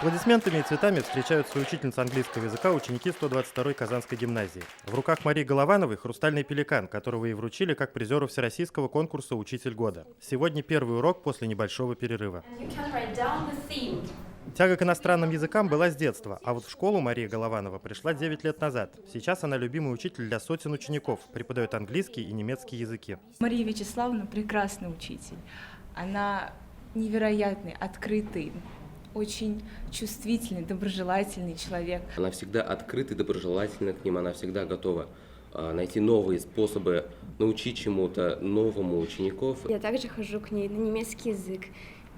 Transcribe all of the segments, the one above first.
Аплодисментами и цветами встречают свою учительницу английского языка ученики 122-й Казанской гимназии. В руках Марии Головановой хрустальный пеликан, которого ей вручили как призеру всероссийского конкурса «Учитель года». Сегодня первый урок после небольшого перерыва. Тяга к иностранным языкам была с детства, а вот в школу Мария Голованова пришла 9 лет назад. Сейчас она любимый учитель для сотен учеников, преподает английский и немецкий языки. Мария Вячеславовна прекрасный учитель. Она невероятный, открытый, очень чувствительный, доброжелательный человек. Она всегда открыта и доброжелательна к ним, она всегда готова найти новые способы научить чему-то новому учеников. Я также хожу к ней на немецкий язык.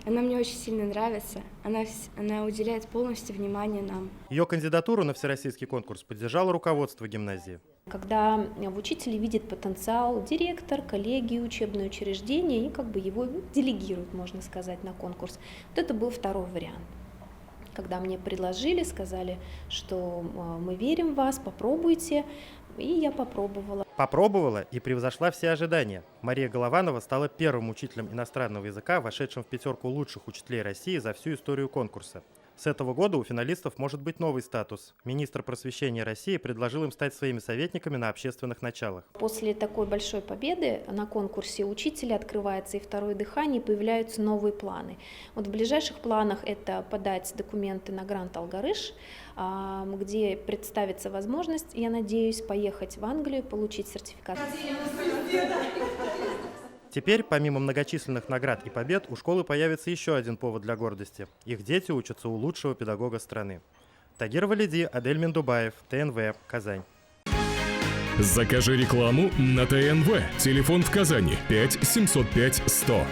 Она мне очень сильно нравится, она уделяет полностью внимание нам. Ее кандидатуру на всероссийский конкурс поддержало руководство гимназии. Когда в учителе видит потенциал директор, коллеги, учебное учреждение, и его делегируют, можно сказать, на конкурс. Вот это был второй вариант. Когда мне предложили, сказали, что мы верим в вас, попробуйте, и я попробовала. Попробовала и превзошла все ожидания. Мария Голованова стала первым учителем иностранного языка, вошедшим в пятерку лучших учителей России за всю историю конкурса. С этого года у финалистов может быть новый статус. Министр просвещения России предложил им стать своими советниками на общественных началах. После такой большой победы на конкурсе учителя открывается и второе дыхание, и появляются новые планы. Вот в ближайших планах это подать документы на грант «Алгарыш», где представится возможность, я надеюсь, поехать в Англию, получить сертификат. Теперь, помимо многочисленных наград и побед, у школы появится еще один повод для гордости. Их дети учатся у лучшего педагога страны. Тагир Валиди, Адель Мендубаев, ТНВ, Казань. Закажи рекламу на ТНВ. Телефон в Казани 5 705 100.